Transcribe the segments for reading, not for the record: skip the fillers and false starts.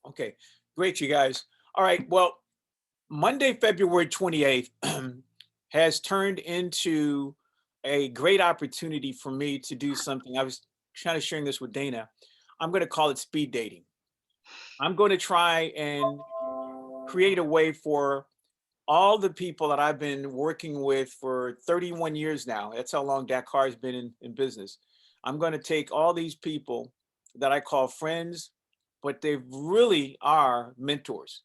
Okay, great, you guys. All right, well, Monday, February 28th has turned into a great opportunity for me to do something. I was kind of sharing this with Dana. I'm going to call it speed dating. I'm going to try and create a way for all the people that I've been working with for 31 years now. That's how long Dakar has been in business. I'm going to take all these people that I call friends, but they really are mentors.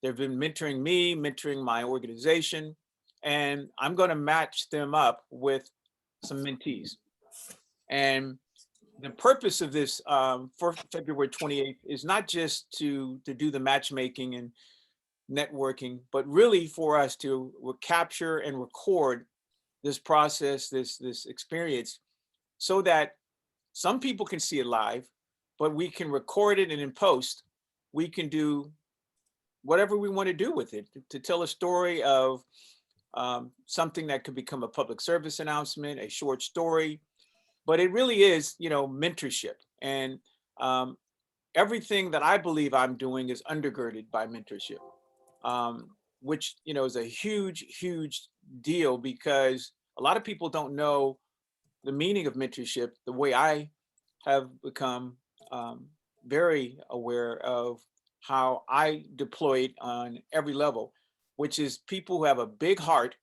They've been mentoring me, mentoring my organization, and I'm going to match them up with some mentees. And the purpose of this for February 28th is not just to do the matchmaking and networking, but really for us to capture and record this process, this experience, so that some people can see it live, but we can record it, and in post, we can do whatever we want to do with it to tell a story of something that could become a public service announcement, a short story. But it really is, mentorship. And um, everything that I believe I'm doing is undergirded by mentorship, which, is a huge, huge deal because a lot of people don't know the meaning of mentorship the way I have become very aware of how I deploy it on every level, which is people who have a big heart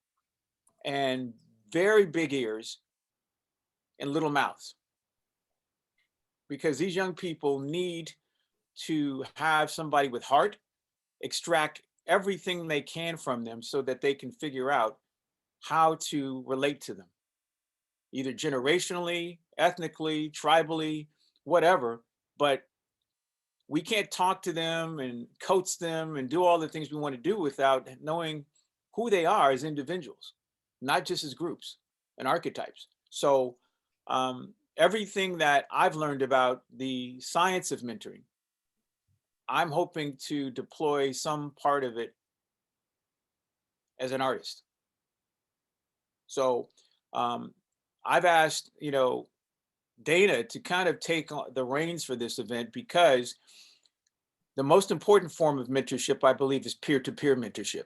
and very big ears and little mouths. Because these young people need to have somebody with heart extract everything they can from them so that they can figure out how to relate to them, either generationally, ethnically, tribally, whatever. But we can't talk to them and coach them and do all the things we want to do without knowing who they are as individuals, not just as groups and archetypes. So everything that I've learned about the science of mentoring, I'm hoping to deploy some part of it as an artist. So um, I've asked, Dana to kind of take the reins for this event because the most important form of mentorship, I believe, is peer-to-peer mentorship.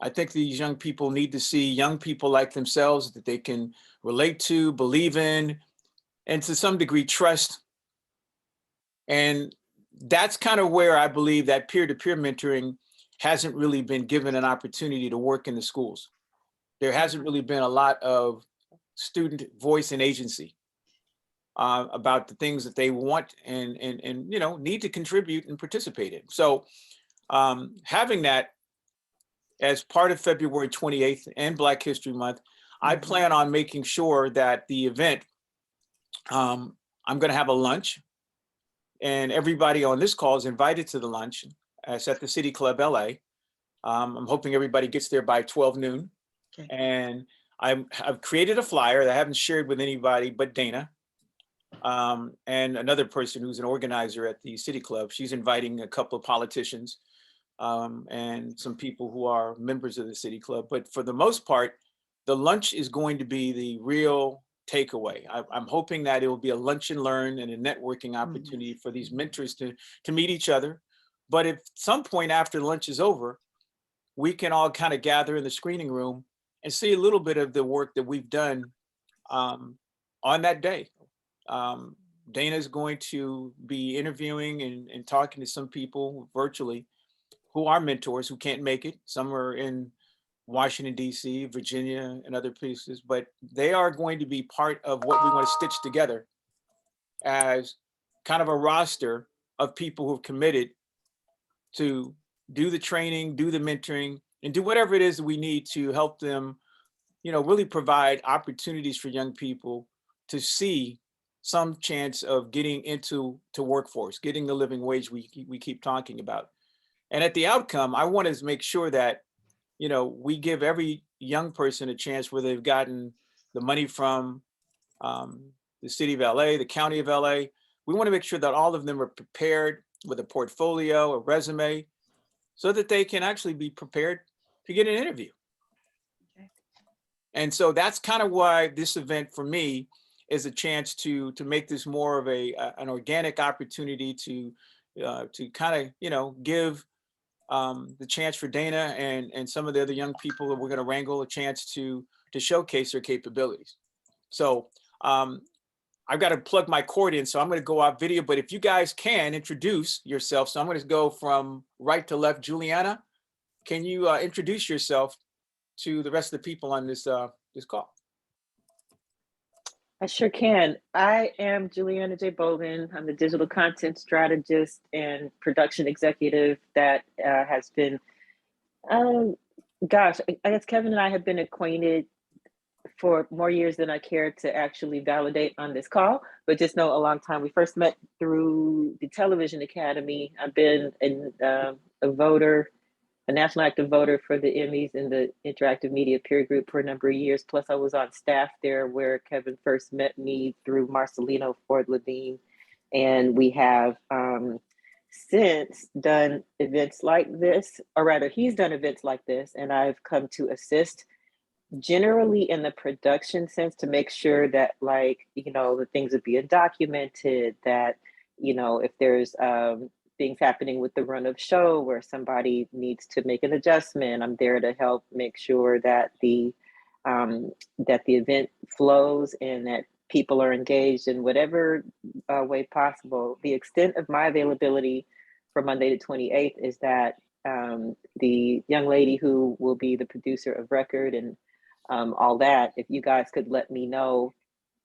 I think these young people need to see young people like themselves that they can relate to, believe in, and to some degree trust. And that's kind of where I believe that peer-to-peer mentoring hasn't really been given an opportunity to work in the schools. There hasn't really been a lot of student voice and agency about the things that they want and need to contribute and participate in. So having that as part of February 28th and Black History Month, I plan on making sure that the event, I'm going to have a lunch, and everybody on this call is invited to the lunch. It's at the City Club LA. I'm hoping everybody gets there by 12 noon. Okay. And I've created a flyer that I haven't shared with anybody but Dana. And another person who's an organizer at the City Club. She's inviting a couple of politicians and some people who are members of the City Club. But for the most part, the lunch is going to be the real takeaway. I'm hoping that it will be a lunch and learn and a networking opportunity for these mentors to meet each other. But if some point after lunch is over, we can all kind of gather in the screening room and see a little bit of the work that we've done on that day. Dana's going to be interviewing and talking to some people virtually who are mentors who can't make it. Some are in Washington, D.C., Virginia, and other places, but they are going to be part of what we want to stitch together as kind of a roster of people who've committed to do the training, do the mentoring, and do whatever it is that we need to help them, really provide opportunities for young people to see some chance of getting into workforce, getting the living wage we keep talking about. And at the outcome, I want to make sure that, we give every young person a chance where they've gotten the money from the city of LA, the county of LA. We want to make sure that all of them are prepared with a portfolio, a resume, so that they can actually be prepared to get an interview. Okay. And so that's kind of why this event for me is a chance to make this more of an organic opportunity to to kind of, give the chance for Dana and some of the other young people that we're going to wrangle a chance to showcase their capabilities. So I've got to plug my cord in, so I'm going to go off video. But if you guys can introduce yourself, so I'm going to go from right to left. Juliana, can you introduce yourself to the rest of the people on this call? I sure can. I am Juliana J. Bolden. I'm the digital content strategist and production executive that has been, um, I guess Kevin and I have been acquainted for more years than I care to actually validate on this call, but just know a long time. We first met through the Television Academy. I've been a voter, a national active voter for the Emmys in the interactive media peer group for a number of years. Plus, I was on staff there where Kevin first met me through Marcelino Ford Levine. And we have since done events like this, or rather, he's done events like this, and I've come to assist generally in the production sense to make sure that, like, the things are being documented, that, if there's things happening with the run of show where somebody needs to make an adjustment, I'm there to help make sure that the event flows and that people are engaged in whatever way possible. The extent of my availability for Monday the 28th is that the young lady who will be the producer of record and all that, if you guys could let me know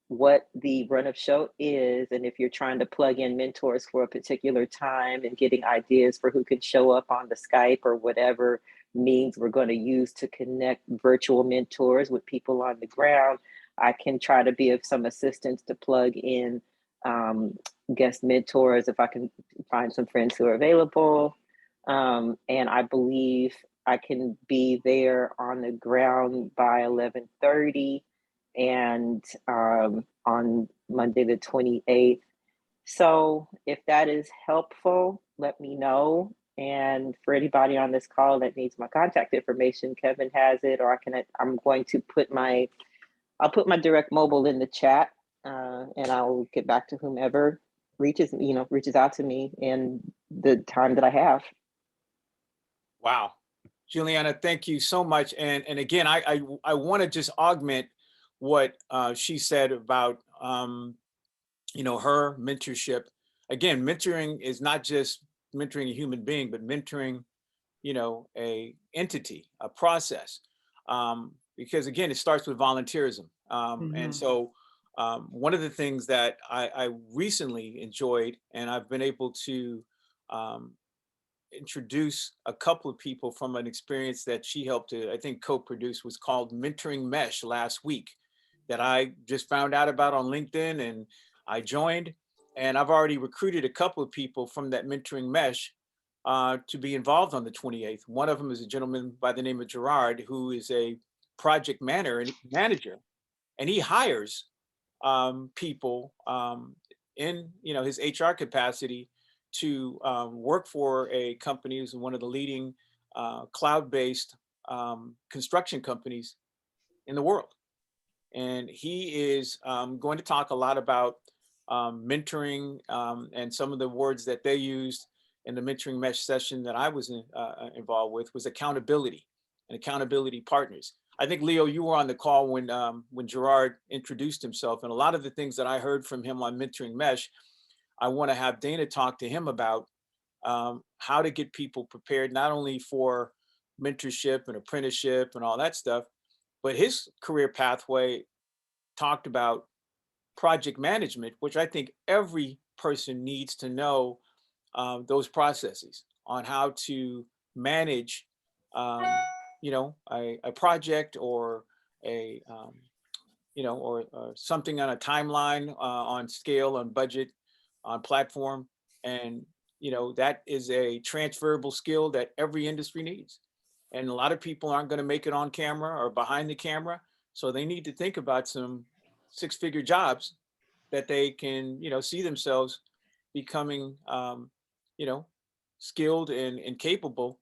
what the run of show is, and if you're trying to plug in mentors for a particular time and getting ideas for who can show up on the Skype or whatever means we're going to use to connect virtual mentors with people on the ground, I can try to be of some assistance to plug in guest mentors if I can find some friends who are available. And I believe I can be there on the ground by 11:30 and on Monday the 28th. So if that is helpful, let me know. And for anybody on this call that needs my contact information, Kevin has it, or I'm going to I'll put my direct mobile in the chat, and I'll get back to whomever reaches out to me in the time that I have. Wow. Juliana, thank you so much. And again, I want to just augment what she said about her mentorship. Again, mentoring is not just mentoring a human being, but mentoring, a entity, a process. Because again, it starts with volunteerism. And so one of the things that I recently enjoyed, and I've been able to introduce a couple of people from an experience that she helped to, I think, co-produce, was called Mentoring Mesh last week, that I just found out about on LinkedIn, and I joined, and I've already recruited a couple of people from that Mentoring Mesh to be involved on the 28th. One of them is a gentleman by the name of Gerard, who is a project manager, and he hires people in his HR capacity to work for a company who's one of the leading cloud-based construction companies in the world. And he is going to talk a lot about mentoring, and some of the words that they used in the mentoring mesh session that I was involved with was accountability and accountability partners. I think, Leo, you were on the call when Gerard introduced himself, and a lot of the things that I heard from him on mentoring mesh, I want to have Dana talk to him about how to get people prepared, not only for mentorship and apprenticeship and all that stuff, but his career pathway talked about project management, which I think every person needs to know those processes on how to manage, a project or or something on a timeline, on scale, on budget, on platform. And, that is a transferable skill that every industry needs. And a lot of people aren't going to make it on camera or behind the camera. So they need to think about some six-figure jobs that they can, see themselves becoming, you know, skilled and capable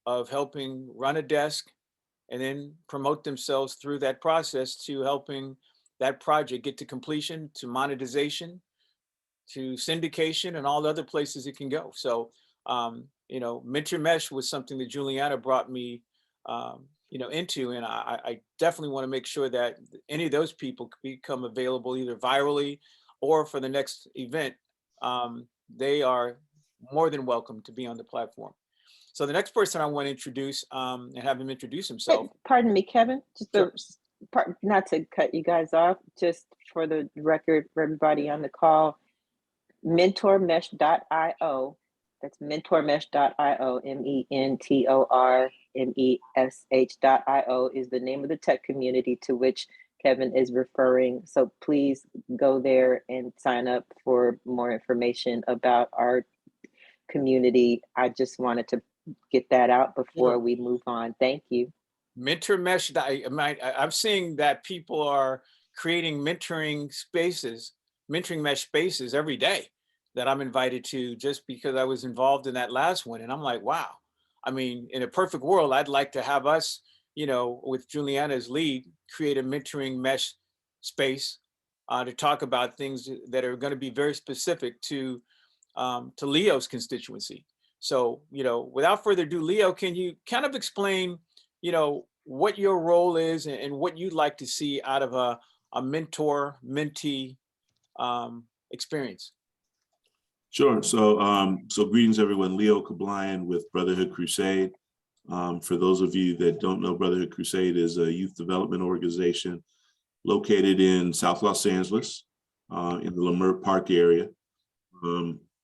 of helping run a desk and then promote themselves through that process to helping that project get to completion, to monetization, to syndication and all the other places it can go. So, Mentor Mesh was something that Juliana brought me, into, and I definitely want to make sure that any of those people could become available either virally or for the next event. They are more than welcome to be on the platform. So the next person I want to introduce and have him introduce himself. Pardon me, Kevin, Sure. not to cut you guys off, just for the record, for everybody on the call, mentormesh.io. That's mentormesh.io, mentormesh.io is the name of the tech community to which Kevin is referring. So please go there and sign up for more information about our community. I just wanted to get that out before we move on. Thank you. Mentor Mesh. I'm seeing that people are creating mentoring mesh spaces every day that I'm invited to, just because I was involved in that last one. And I'm like, wow. I mean, in a perfect world, I'd like to have us, with Juliana's lead, create a mentoring mesh space to talk about things that are going to be very specific to Leo's constituency. So, without further ado, Leo, can you kind of explain, what your role is and what you'd like to see out of a mentor-mentee experience? Sure. So greetings, everyone. Leo Kablayan with Brotherhood Crusade. For those of you that don't know, Brotherhood Crusade is a youth development organization located in South Los Angeles, in the Leimert Park area.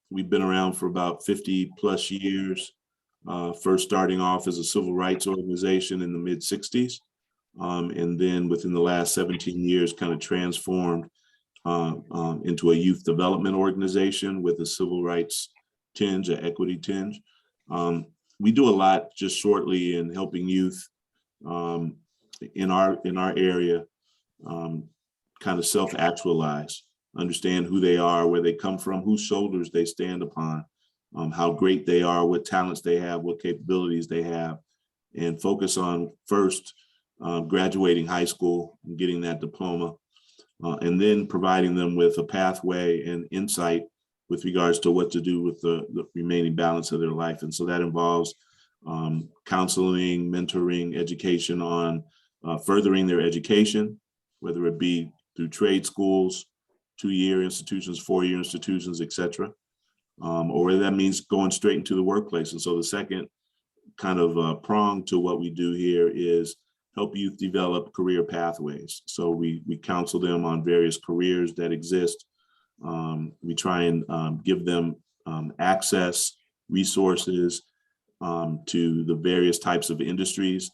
We've been around for about 50 plus years, first starting off as a civil rights organization in the mid 60s. And then within the last 17 years, kind of transformed into a youth development organization with a civil rights tinge, an equity tinge. We do a lot, just shortly, in helping youth in our area kind of self-actualize, understand who they are, where they come from, whose shoulders they stand upon, how great they are, what talents they have, what capabilities they have, and focus on first graduating high school and getting that diploma, and then providing them with a pathway and insight with regards to what to do with the remaining balance of their life. And so that involves counseling, mentoring, education on furthering their education, whether it be through trade schools, 2-year institutions, 4-year institutions, et cetera, or whether that means going straight into the workplace. And so the second kind of prong to what we do here is help youth develop career pathways. So we counsel them on various careers that exist. We try and give them access, resources to the various types of industries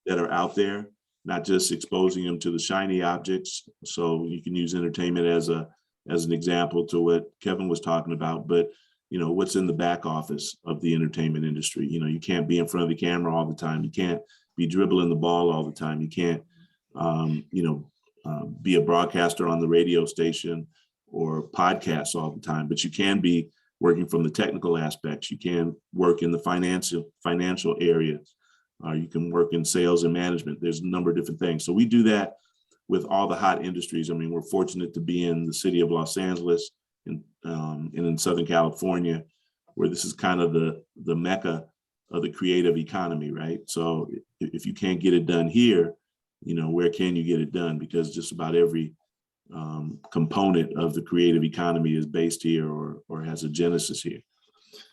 that are out there, not just exposing them to the shiny objects. So you can use entertainment as an example to what Kevin was talking about, but what's in the back office of the entertainment industry. You can't be in front of the camera all the time. You can't be dribbling the ball all the time. You can't, be a broadcaster on the radio station or podcasts all the time, but you can be working from the technical aspects. You can work in the financial areas. You can work in sales and management. There's a number of different things. So we do that with all the hot industries. I mean, we're fortunate to be in the city of Los Angeles and in Southern California, where this is kind of the mecca of the creative economy, right? So if you can't get it done here, where can you get it done? Because just about every component of the creative economy is based here or has a genesis here.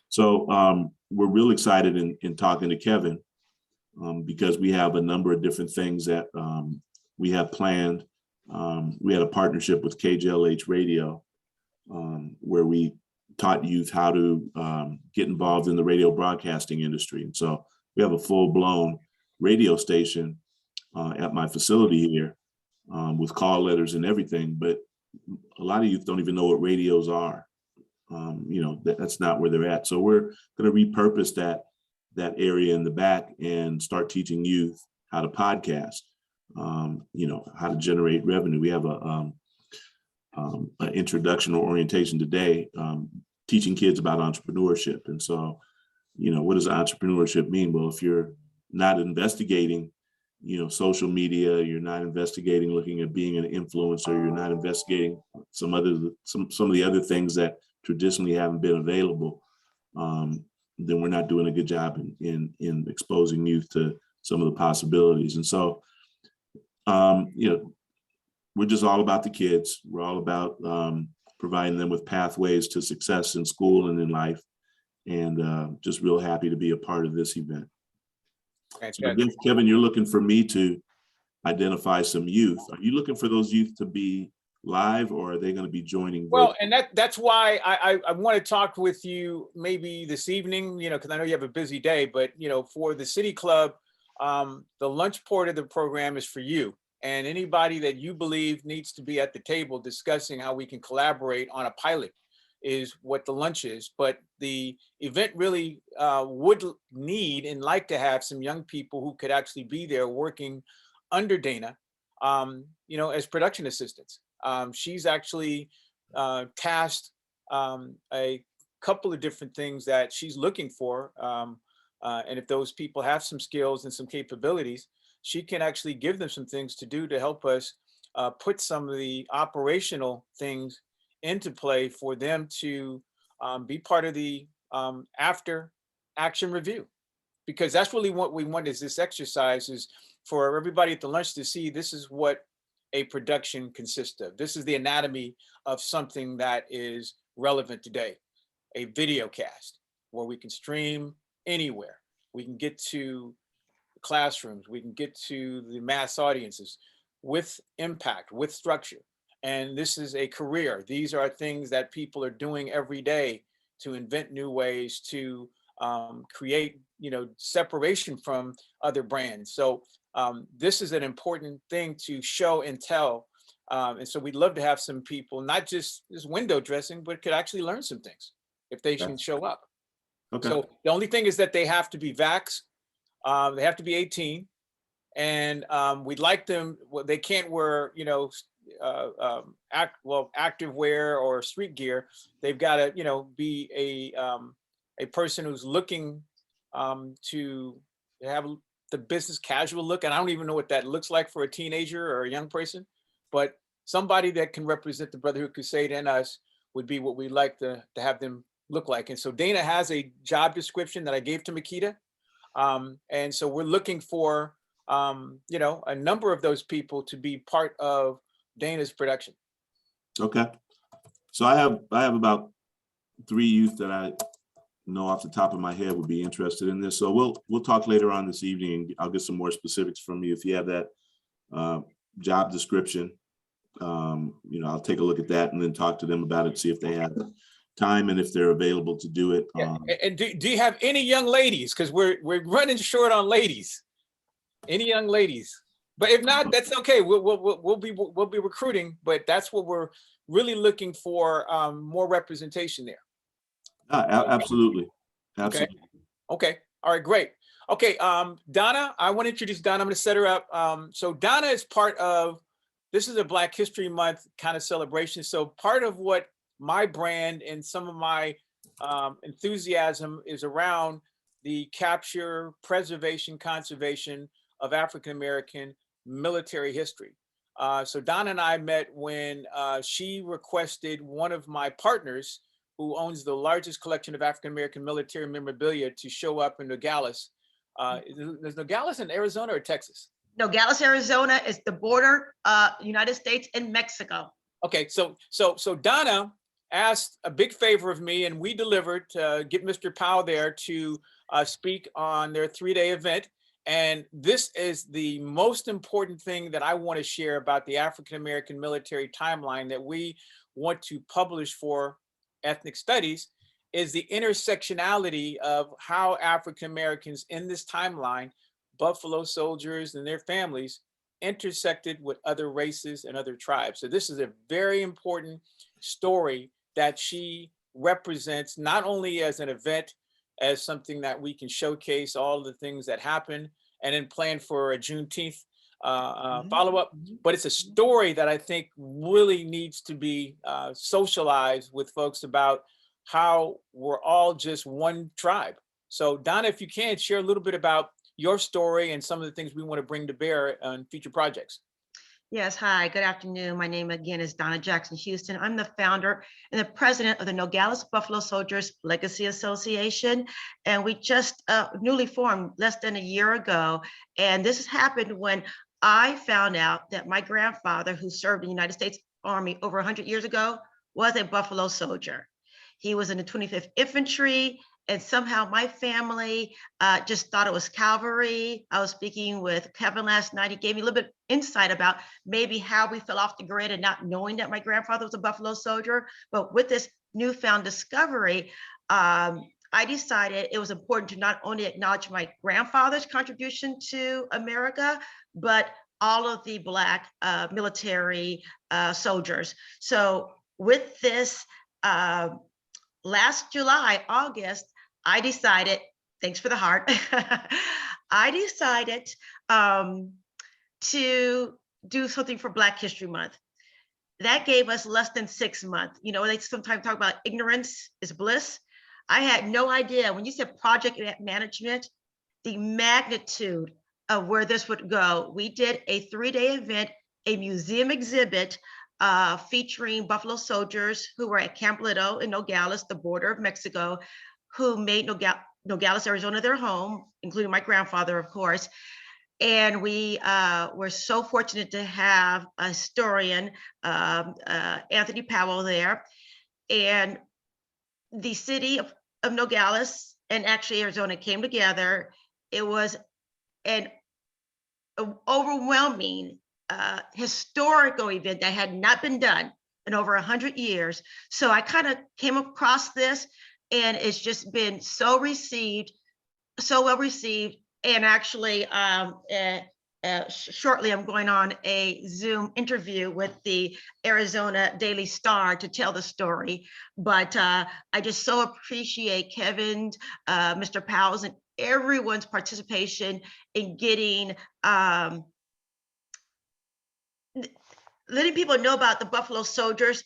So we're real excited in talking to Kevin because we have a number of different things that we have planned. We had a partnership with KJLH Radio where we taught youth how to get involved in the radio broadcasting industry. And so we have a full-blown radio station at my facility here with call letters and everything, but a lot of youth don't even know what radios are. That's not where they're at. So we're going to repurpose that area in the back and start teaching youth how to podcast, how to generate revenue. We have an introduction or orientation today, teaching kids about entrepreneurship. And so, what does entrepreneurship mean? Well, if you're not investigating social media, you're not investigating, looking at being an influencer, you're not investigating some of the other things that traditionally haven't been available, then we're not doing a good job in exposing youth to some of the possibilities. And so, we're just all about the kids. We're all about providing them with pathways to success in school and in life, and just real happy to be a part of this event. So I guess, Kevin, you're looking for me to identify some youth. Are you looking for those youth to be live, or are they going to be joining? Well, and that's why I want to talk with you maybe this evening, because I know you have a busy day, but for the City Club, the lunch part of the program is for you and anybody that you believe needs to be at the table discussing how we can collaborate on a pilot is what the lunch is. But the event really would need and like to have some young people who could actually be there working under Dana, as production assistants. She's actually tasked a couple of different things that she's looking for. And if those people have some skills and some capabilities, she can actually give them some things to do to help us put some of the operational things into play for them to be part of the after action review. Because that's really what we want is this exercise is for everybody at the lunch to see this is what a production consists of. This is the anatomy of something that is relevant today. A video cast where we can stream anywhere. We can get to classrooms. We can get to the mass audiences with impact, with structure. And this is a career. These are things that people are doing every day to invent new ways to create, separation from other brands. So this is an important thing to show and tell. And so we'd love to have some people, not just window dressing, but could actually learn some things if they can show up. Okay. So the only thing is that they have to be vaxxed. They have to be 18. And we'd like them, they can't wear, active wear or street gear. They've got to, be a person who's looking to have the business casual look. And I don't even know what that looks like for a teenager or a young person, but somebody that can represent the Brotherhood Crusade and us would be what we'd like to have them look like. And so Dana has a job description that I gave to Makita. And so we're looking for, a number of those people to be part of Dana's production. Okay. So I have about 3 youth that I know off the top of my head would be interested in this. So we'll talk later on this evening, and I'll get some more specifics from you if you have that job description. I'll take a look at that and then talk to them about it, see if they have time and if they're available to do it. Yeah. And do you have any young ladies? Because we're running short on ladies. Any young ladies? But if not, that's okay. We'll be recruiting, but that's what we're really looking for, more representation there. Absolutely. Absolutely. Okay. All right, great. Okay, Donna, I want to introduce Donna. I'm going to set her up. So Donna is part of, this is a Black History Month kind of celebration. So part of what my brand and some of my enthusiasm is around the capture, preservation, conservation of African-American military history. So Donna and I met when she requested one of my partners who owns the largest collection of African-American military memorabilia to show up in Nogales. Is Nogales in Arizona or Texas? Nogales, Arizona is the border, United States and Mexico. Okay, so Donna asked a big favor of me, and we delivered to get Mr. Powell there to speak on their 3-day event. And this is the most important thing that I want to share about the African-American military timeline that we want to publish for ethnic studies, is the intersectionality of how African-Americans in this timeline, Buffalo soldiers and their families, intersected with other races and other tribes. So this is a very important story that she represents, not only as an event, as something that we can showcase all the things that happen and then plan for a Juneteenth follow-up, but it's a story that I think really needs to be socialized with folks about how we're all just one tribe. So Donna, if you can, share a little bit about, your story and some of the things we want to bring to bear on future projects. Yes, hi, good afternoon. My name again is Donna Jackson Houston. I'm the founder and the president of the Nogales Buffalo Soldiers Legacy Association. And we just newly formed less than a year ago. And this has happened when I found out that my grandfather, who served in the United States Army over 100 years ago, was a Buffalo soldier. He was in the 25th Infantry, and somehow my family just thought it was cavalry. I was speaking with Kevin last night. He gave me a little bit of insight about maybe how we fell off the grid and not knowing that my grandfather was a Buffalo soldier. But with this newfound discovery, I decided it was important to not only acknowledge my grandfather's contribution to America, but all of the Black military soldiers. So with this, last July, August, I decided, thanks for the heart, I decided to do something for Black History Month. That gave us less than 6 months. You know, they sometimes talk about ignorance is bliss. I had no idea when you said project management, the magnitude of where this would go. We did a 3-day event, a museum exhibit featuring Buffalo soldiers who were at Camp Litto in Nogales, the border of Mexico, who made Nogales, Arizona their home, including my grandfather, of course. And we were so fortunate to have a historian, Anthony Powell, there. And the city of Nogales and actually Arizona came together. It was an overwhelming historical event that had not been done in over 100 years. So I kind of came across this, and it's just been so well received. And actually, shortly, I'm going on a Zoom interview with the Arizona Daily Star to tell the story. But I just so appreciate Kevin's, Mr. Powell's, and everyone's participation in getting letting people know about the Buffalo soldiers.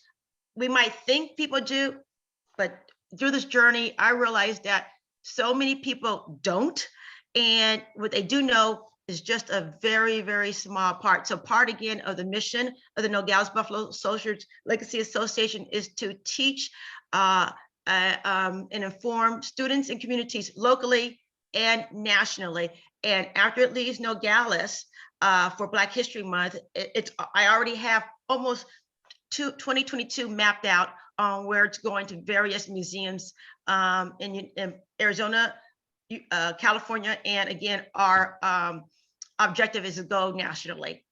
We might think people do, but through this journey, I realized that so many people don't. And what they do know is just a very, very small part. So part again of the mission of the Nogales Buffalo Soldiers Legacy Association is to teach and inform students and communities locally and nationally. And after it leaves Nogales, for Black History Month, I already have almost 2022 mapped out on where it's going to various museums in Arizona, California, and again, our objective is to go nationally.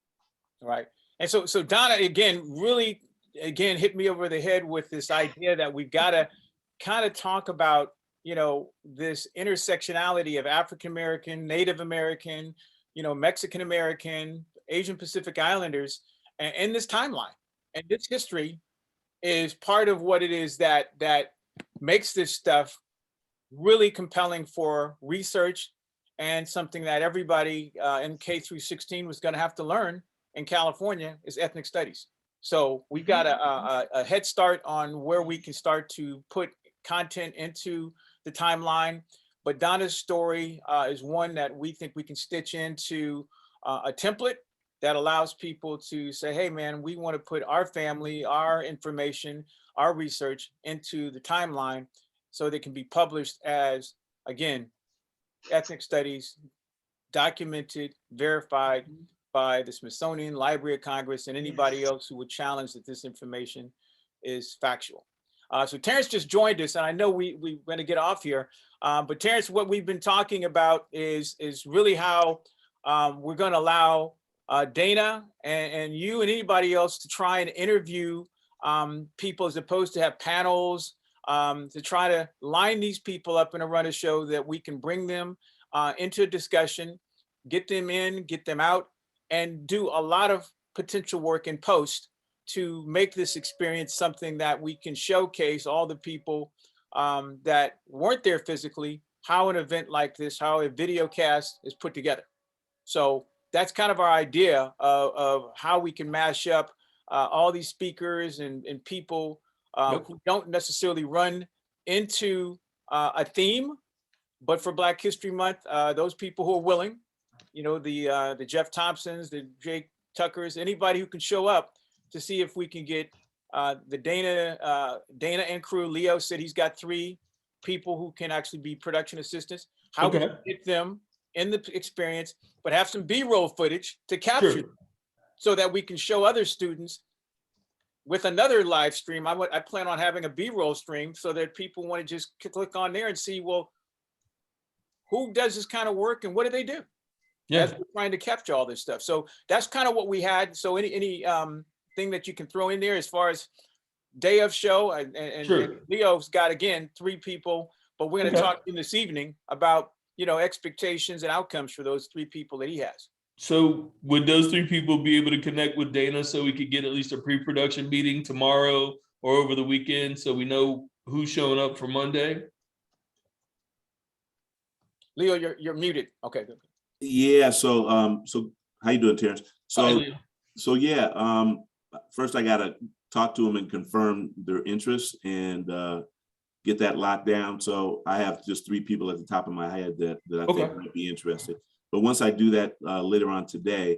All right. And so Donna, again, really, hit me over the head with this idea that we've got to kind of talk about, you know, this intersectionality of African-American, Native American, you know, Mexican-American, Asian Pacific Islanders, and this timeline. And this history is part of what it is that makes this stuff really compelling for research, and something that everybody in K through 16 was going to have to learn in California is ethnic studies. So we've got a head start on where we can start to put content into the timeline. But Donna's story is one that we think we can stitch into a template that allows people to say, hey, man, we want to put our family, our information, our research into the timeline so they can be published as, again, ethnic studies, documented, verified by the Smithsonian Library of Congress and anybody else who would challenge that this information is factual. So Terrence just joined us, and I know we're going to get off here. But Terrence, what we've been talking about is really how we're going to allow Dana and you and anybody else to try and interview people, as opposed to have panels, to try to line these people up in a run of show that we can bring them into a discussion, get them in, get them out, and do a lot of potential work in post to make this experience something that we can showcase all the people that weren't there physically, how an event like this, how a video cast is put together. So that's kind of our idea of how we can mash up all these speakers and people who don't necessarily run into a theme, but for Black History Month, those people who are willing, the Jeff Thompsons, the Jake Tuckers, anybody who can show up to see if we can get the Dana and crew. Leo said he's got 3 people who can actually be production assistants. How we can get them in the experience, but have some B-roll footage to capture so that we can show other students with another live stream. I plan on having a B-roll stream so that people want to just click on there and see, well, who does this kind of work and what do they do? As we're trying to capture all this stuff. So that's kind of what we had. So any thing that you can throw in there as far as day of show, and Leo's got, again, 3 people, but we're going to talk in this evening about, expectations and outcomes for those 3 people that he has. So would those 3 people be able to connect with Dana so we could get at least a pre-production meeting tomorrow or over the weekend so we know who's showing up for Monday? Leo, you're muted. Okay, good. Yeah. So how you doing, Terrence? So yeah. First, I gotta talk to them and confirm their interest and get that locked down. So I have just 3 people at the top of my head that I think might be interested. But once I do that later on today,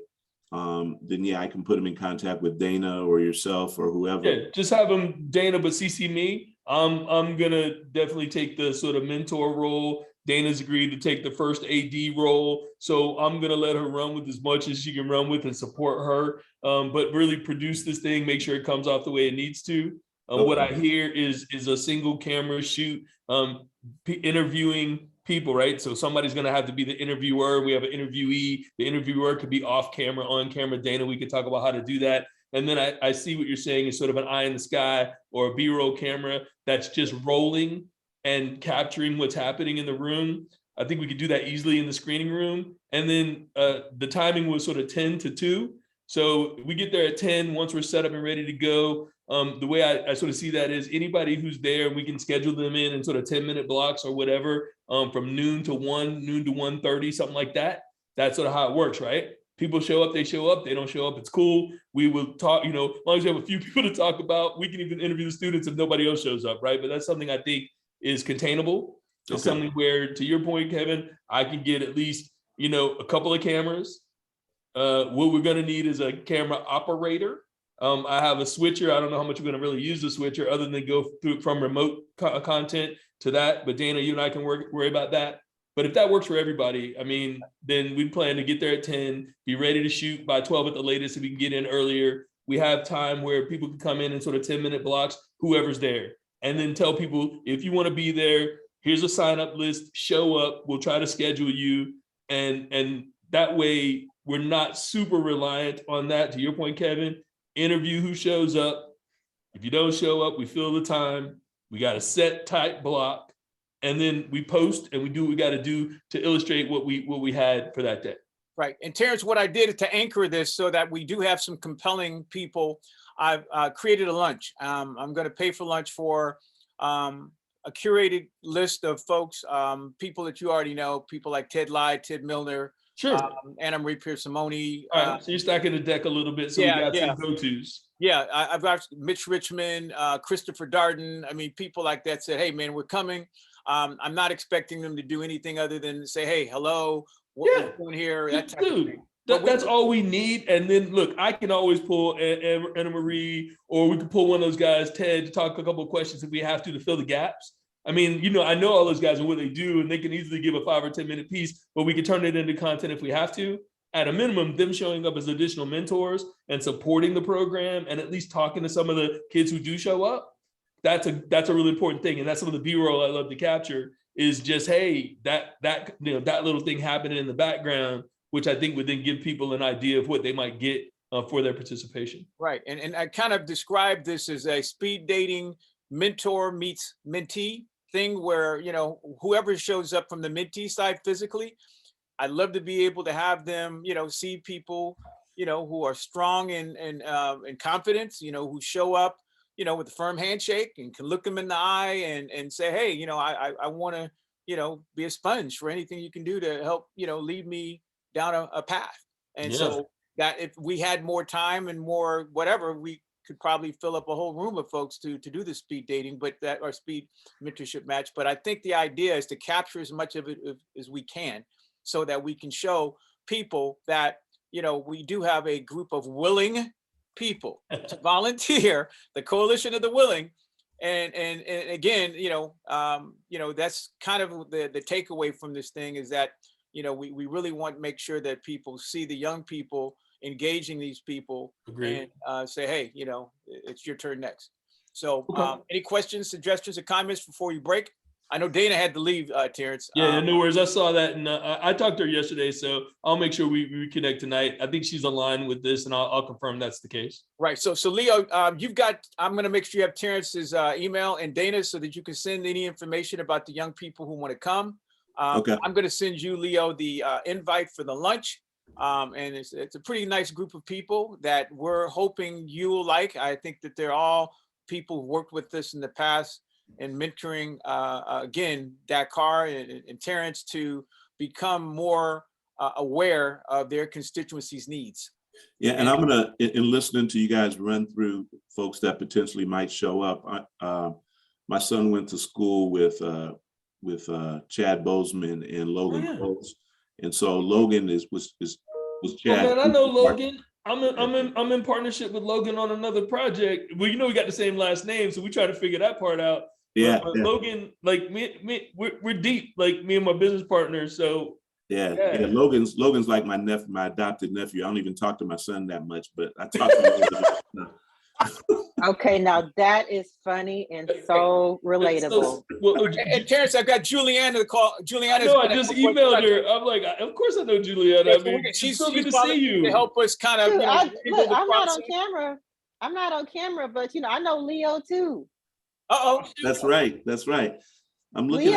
then yeah, I can put them in contact with Dana or yourself or whoever. Yeah, just have them, Dana, but CC me. I'm gonna definitely take the sort of mentor role. Dana's agreed to take the first AD role. So I'm gonna let her run with as much as she can run with and support her, but really produce this thing, make sure it comes off the way it needs to. What I hear is a single camera shoot, interviewing people, right? So somebody's gonna have to be the interviewer. We have an interviewee. The interviewer could be off camera, on camera. Dana, we could talk about how to do that. And then I see what you're saying is sort of an eye in the sky or a B-roll camera that's just rolling and capturing what's happening in the room. I think we could do that easily in the screening room. And then the timing was sort of 10 to 2. So we get there at 10, once we're set up and ready to go. The way I sort of see that is anybody who's there, we can schedule them in sort of 10-minute blocks or whatever, from noon to 1:30, something like that. That's sort of how it works, right? People show up, they show up, they don't show up, it's cool. We will talk, as long as we have a few people to talk about, we can even interview the students if nobody else shows up, right? But that's something I think is containable. It's something where, to your point, Kevin, I can get at least, a couple of cameras. What we're gonna need is a camera operator. I have a switcher. I don't know how much we're gonna really use the switcher other than go through from remote content to that. But Dana, you and I can worry about that. But if that works for everybody, I mean, then we plan to get there at 10, be ready to shoot by 12 at the latest if we can get in earlier. We have time where people can come in sort of 10-minute blocks, whoever's there. And then tell people, if you want to be there, here's a sign-up list, show up, we'll try to schedule you. And that way, we're not super reliant on that. To your point, Kevin, interview who shows up. If you don't show up, we fill the time. We got a set type block. And then we post and we do what we got to do to illustrate what we had for that day. Right. And Terrence, what I did to anchor this so that we do have some compelling people, I've created a lunch. I'm going to pay for lunch for a curated list of folks, people that you already know, people like Ted Lai, Ted Milner, Anna Marie Pierce-Simone. All right, so you're stacking the deck a little bit, so we got some go-tos. Yeah, I've got Mitch Richmond, Christopher Darden. I mean, people like that said, hey, man, we're coming. I'm not expecting them to do anything other than say, hey, hello, what we're doing here, that type of thing. That's all we need. And then look, I can always pull Anna Marie, or we can pull one of those guys, Ted, to talk a couple of questions if we have to fill the gaps. I mean, I know all those guys and what they do, and they can easily give a 5 or 10 minute piece, but we can turn it into content if we have to. At a minimum, them showing up as additional mentors and supporting the program and at least talking to some of the kids who do show up. That's a really important thing. And that's some of the B-roll I love to capture is just, hey, that little thing happening in the background, which I think would then give people an idea of what they might get for their participation. Right. And I kind of described this as a speed dating mentor meets mentee thing where, whoever shows up from the mentee side physically, I'd love to be able to have them, see people, who are strong in confidence, who show up, with a firm handshake and can look them in the eye and say, hey, I want to, be a sponge for anything you can do to help, lead me down a path. And so that if we had more time and more whatever, we could probably fill up a whole room of folks to do the speed dating, but that or speed mentorship match. But I think the idea is to capture as much of it as we can, so that we can show people that, you know, we do have a group of willing people to volunteer, the coalition of the willing. And again, you know, that's kind of the takeaway from this thing is that, you know, we really want to make sure that people see the young people engaging these people. Agreed. And say, hey, you know, it's your turn next. So Okay. any questions, suggestions, or comments before you break? I know Dana had to leave, Terrence. Yeah, no worries. I saw that, and I talked to her yesterday, so I'll make sure we reconnect tonight. I think she's online with this, and I'll confirm that's the case. Right. So Leo, you've got. I'm going to make sure you have Terrence's email and Dana so that you can send any information about the young people who want to come. Okay. I'm going to send you, Leo, the invite for the lunch. And it's a pretty nice group of people that we're hoping you will like. I think that they're all people who worked with us in the past and mentoring, again, Dakar and Terrence to become more aware of their constituency's needs. Yeah, and I'm gonna, in listening to you guys run through folks that potentially might show up. My son went to school with Chad Bozeman and Logan Coates, and so Logan was Chad. Oh man, I know Logan. I'm in partnership with Logan on another project. Well, you know, we got the same last name, so we try to figure that part out. Yeah, but yeah. Logan, like we're deep, like me and my business partner. So yeah. Logan's like my nephew, my adopted nephew. I don't even talk to my son that much, but I talk to him. Okay, now that is funny and so relatable. And Terrence, I've got Juliana to call. Juliana. No, I just emailed her. I'm like, of course I know Juliana. I mean, she's so good to see you. to help us kind of. Dude, You know, look, I'm not on camera. I'm not on camera, but you know, I know Leo too. That's right. That's right. I'm looking.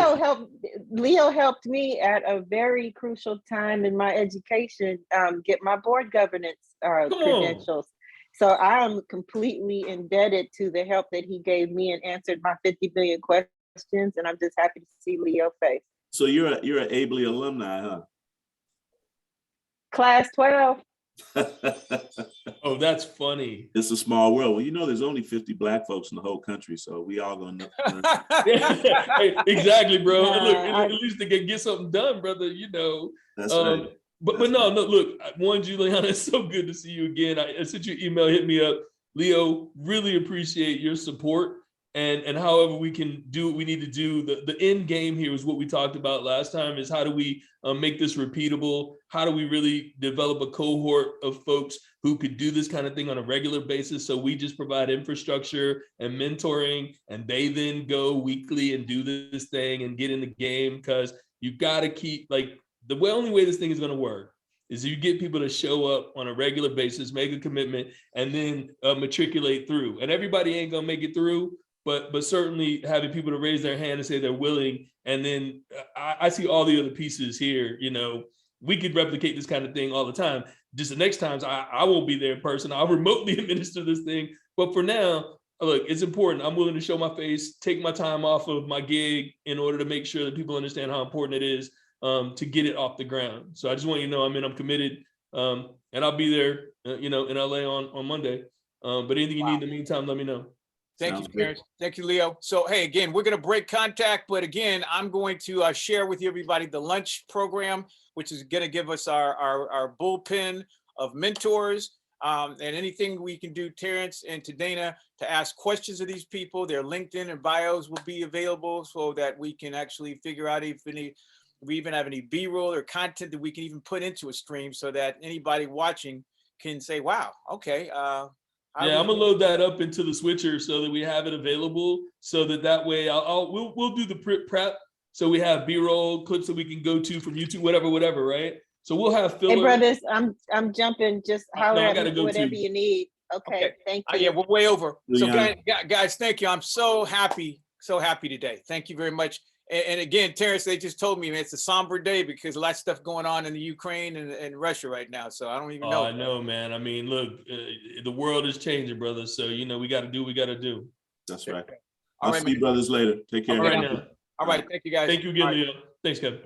Leo helped me at a very crucial time in my education get my board governance credentials. So I am completely indebted to the help that he gave me and answered my 50 billion questions. And I'm just happy to see Leo's face. So you're an Abley alumni, huh? Class 12. Oh, that's funny. It's a small world. Well, you know, there's only 50 Black folks in the whole country, so we all gonna know. Hey, exactly, bro. Look, at least they can get something done, brother. You know. That's right. But no, look, one, Juliana, it's so good to see you again. I sent you an email, hit me up. Leo, really appreciate your support. And however we can do what we need to do, the end game here is what we talked about last time, is how do we make this repeatable? How do we really develop a cohort of folks who could do this kind of thing on a regular basis? So we just provide infrastructure and mentoring, and they then go weekly and do this thing and get in the game, because you've got to keep, like, the only way this thing is going to work is you get people to show up on a regular basis, make a commitment, and then matriculate through. And everybody ain't going to make it through, but certainly having people to raise their hand and say they're willing. And then I see all the other pieces here. You know, we could replicate this kind of thing all the time. Just the next times I won't be there in person. I'll remotely administer this thing. But for now, look, it's important. I'm willing to show my face, take my time off of my gig in order to make sure that people understand how important it is to get it off the ground. So I just want you to know, I'm committed, and I'll be there, in LA on Monday. But anything you need in the meantime, let me know. Thank you, Terrence. Thank you, Leo. So, hey, again, we're going to break contact, but again, I'm going to share with you, everybody, the lunch program, which is going to give us our bullpen of mentors, and anything we can do, Terrence and to Dana, to ask questions of these people. Their LinkedIn and bios will be available so that we can actually figure out if we even have any B-roll or content that we can even put into a stream so that anybody watching can say, wow, okay. Yeah, I'm gonna load that up into the switcher so that we have it available, so that way we'll do the prep, so we have B-roll clips that we can go to from YouTube, whatever, right? So we'll have filler. Hey brothers, I'm jumping. Just holler at me, whatever you need. Okay, thank you. Yeah, we're way over. So Yeah. guys, thank you. I'm so happy today. Thank you very much. And again, Terrence, they just told me, man, it's a somber day because a lot of stuff going on in the Ukraine and Russia right now. So I don't even know. I know, man. I mean, look, the world is changing, brother. So, we got to do what we got to do. That's right. All I'll see you brothers later. Take care. All right, now. All right. Thank you, guys. Thank you again, Leo. Thanks, Kevin.